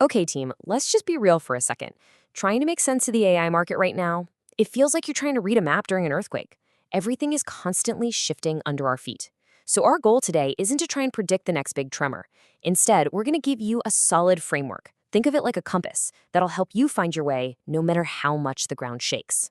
Okay, team, let's just be real for a second. Trying to make sense of the AI market right now, it feels like you're trying to read a map during an earthquake. Everything is constantly shifting under our feet. So, our goal today isn't to try and predict the next big tremor. Instead, we're going to give you a solid framework. Think of it like a compass that'll help you find your way no matter how much the ground shakes.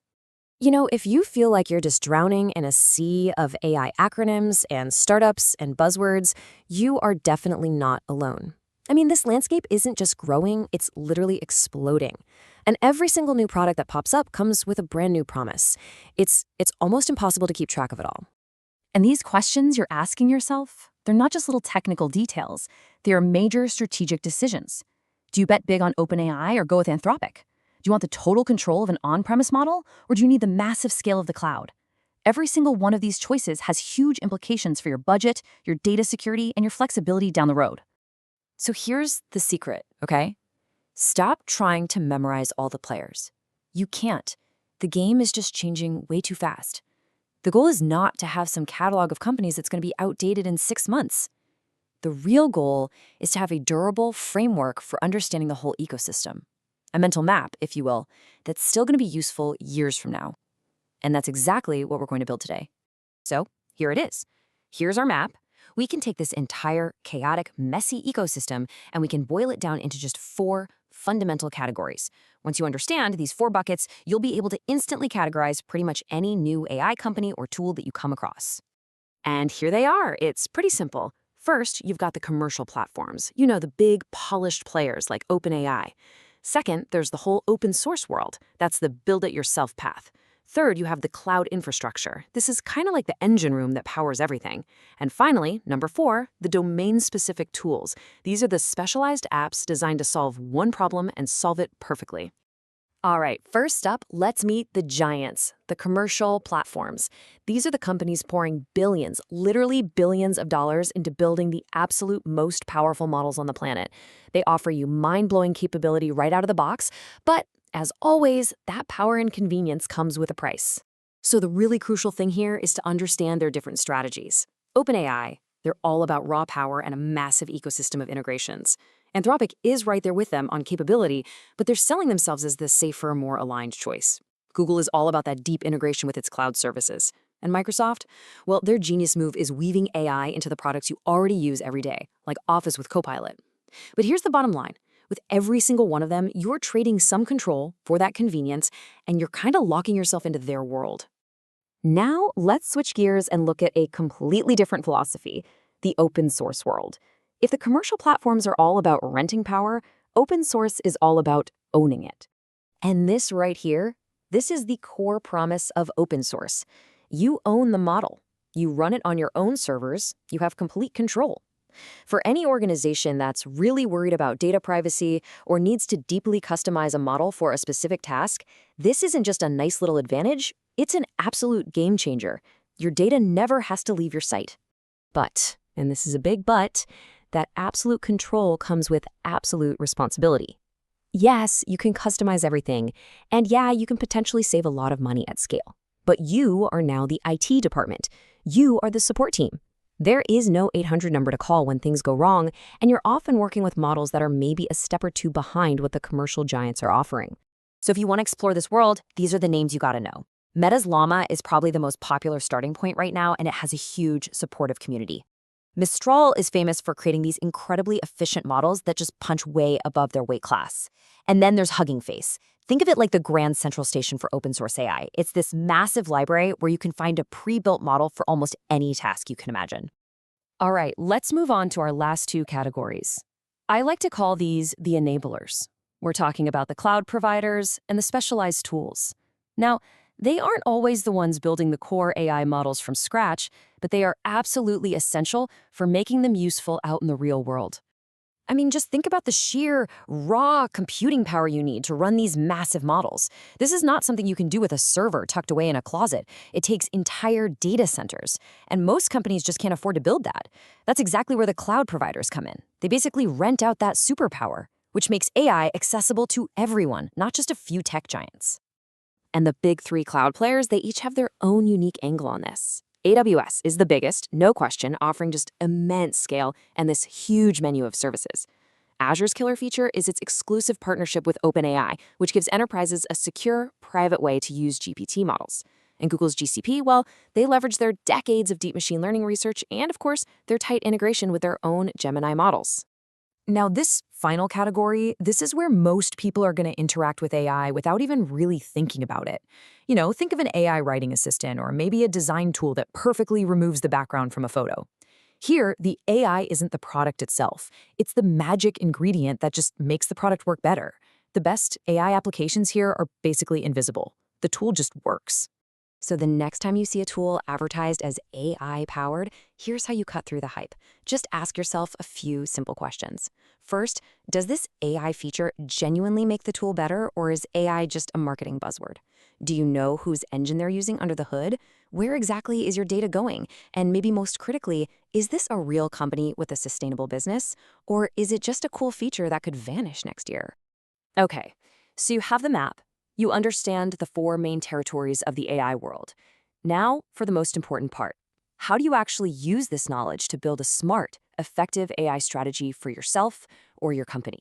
If you feel like you're just drowning in a sea of AI acronyms and startups and buzzwords, you are definitely not alone. This landscape isn't just growing, it's literally exploding. And every single new product that pops up comes with a brand new promise. It's almost impossible to keep track of it all. And these questions you're asking yourself, they're not just little technical details. They are major strategic decisions. Do you bet big on OpenAI or go with Anthropic? Do you want the total control of an on-premise model, or do you need the massive scale of the cloud? Every single one of these choices has huge implications for your budget, your data security, and your flexibility down the road. So here's the secret, okay? Stop trying to memorize all the players. You can't. The game is just changing way too fast. The goal is not to have some catalog of companies that's going to be outdated in 6 months. The real goal is to have a durable framework for understanding the whole ecosystem. A mental map, if you will, that's still going to be useful years from now. And that's exactly what we're going to build today. So here it is. Here's our map. We can take this entire chaotic, messy ecosystem and we can boil it down into just 4 fundamental categories. Once you understand these 4 buckets, you'll be able to instantly categorize pretty much any new AI company or tool that you come across. And here they are. It's pretty simple. First, you've got the commercial platforms. The big, polished players like OpenAI. Second, there's the whole open source world. That's the build-it-yourself path. Third, you have the cloud infrastructure. This is kind of like the engine room that powers everything. And finally, number 4, the domain-specific tools. These are the specialized apps designed to solve one problem and solve it perfectly. All right, first up, let's meet the giants, the commercial platforms. These are the companies pouring billions, literally billions of dollars into building the absolute most powerful models on the planet. They offer you mind-blowing capability right out of the box, but as always, that power and convenience comes with a price. So the really crucial thing here is to understand their different strategies. OpenAI, they're all about raw power and a massive ecosystem of integrations. Anthropic is right there with them on capability, but they're selling themselves as the safer, more aligned choice. Google is all about that deep integration with its cloud services. And Microsoft? Well, their genius move is weaving AI into the products you already use every day, like Office with Copilot. But here's the bottom line. With every single one of them, you're trading some control for that convenience, and you're kind of locking yourself into their world. Now, let's switch gears and look at a completely different philosophy, the open source world. If the commercial platforms are all about renting power, open source is all about owning it. And this right here, this is the core promise of open source. You own the model. You run it on your own servers. You have complete control. For any organization that's really worried about data privacy or needs to deeply customize a model for a specific task, this isn't just a nice little advantage, it's an absolute game changer. Your data never has to leave your site. But, and this is a big but, that absolute control comes with absolute responsibility. Yes, you can customize everything, and yeah, you can potentially save a lot of money at scale. But you are now the IT department. You are the support team. There is no 800 number to call when things go wrong, and you're often working with models that are maybe a step or two behind what the commercial giants are offering. So if you want to explore this world, these are the names you gotta know. Meta's Llama is probably the most popular starting point right now, and it has a huge supportive community. Mistral is famous for creating these incredibly efficient models that just punch way above their weight class. And then there's Hugging Face. Think of it like the grand central station for open source AI. It's this massive library where you can find a pre-built model for almost any task you can imagine. All right, let's move on to our last 2 categories. I like to call these the enablers. We're talking about the cloud providers and the specialized tools. Now, they aren't always the ones building the core AI models from scratch, but they are absolutely essential for making them useful out in the real world. Just think about the sheer, raw computing power you need to run these massive models. This is not something you can do with a server tucked away in a closet. It takes entire data centers, and most companies just can't afford to build that. That's exactly where the cloud providers come in. They basically rent out that superpower, which makes AI accessible to everyone, not just a few tech giants. And the big 3 cloud players, they each have their own unique angle on this. AWS is the biggest, no question, offering just immense scale and this huge menu of services. Azure's killer feature is its exclusive partnership with OpenAI, which gives enterprises a secure, private way to use GPT models. And Google's GCP, well, they leverage their decades of deep machine learning research and, of course, their tight integration with their own Gemini models. Now, this final category, this is where most people are going to interact with AI without even really thinking about it. Think of an AI writing assistant or maybe a design tool that perfectly removes the background from a photo. Here, the AI isn't the product itself. It's the magic ingredient that just makes the product work better. The best AI applications here are basically invisible. The tool just works. So the next time you see a tool advertised as AI-powered, here's how you cut through the hype. Just ask yourself a few simple questions. First, does this AI feature genuinely make the tool better, or is AI just a marketing buzzword? Do you know whose engine they're using under the hood? Where exactly is your data going? And maybe most critically, is this a real company with a sustainable business, or is it just a cool feature that could vanish next year? Okay, so you have the map. You understand the 4 main territories of the AI world. Now, for the most important part. How do you actually use this knowledge to build a smart, effective AI strategy for yourself or your company?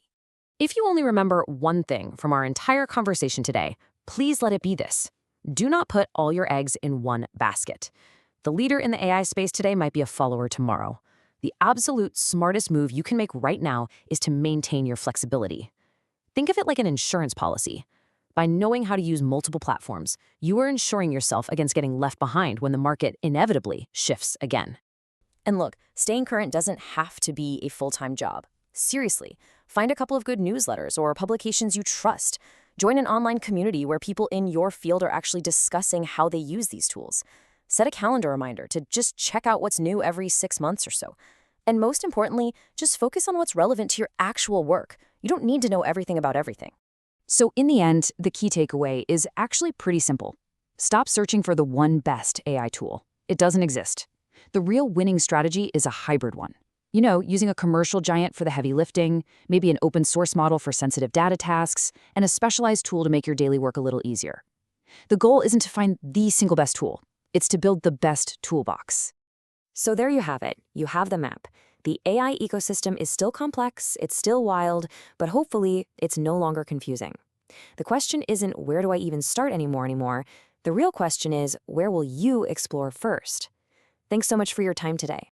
If you only remember one thing from our entire conversation today, please let it be this. Do not put all your eggs in one basket. The leader in the AI space today might be a follower tomorrow. The absolute smartest move you can make right now is to maintain your flexibility. Think of it like an insurance policy. By knowing how to use multiple platforms, you are ensuring yourself against getting left behind when the market inevitably shifts again. And look, staying current doesn't have to be a full-time job. Seriously, find a couple of good newsletters or publications you trust. Join an online community where people in your field are actually discussing how they use these tools. Set a calendar reminder to just check out what's new every 6 months or so. And most importantly, just focus on what's relevant to your actual work. You don't need to know everything about everything. So in the end, the key takeaway is actually pretty simple. Stop searching for the one best AI tool. It doesn't exist. The real winning strategy is a hybrid one. Using a commercial giant for the heavy lifting, maybe an open source model for sensitive data tasks, and a specialized tool to make your daily work a little easier. The goal isn't to find the single best tool. It's to build the best toolbox. So there you have it. You have the map. The AI ecosystem is still complex, it's still wild, but hopefully it's no longer confusing. The question isn't where do I even start anymore. The real question is where will you explore first? Thanks so much for your time today.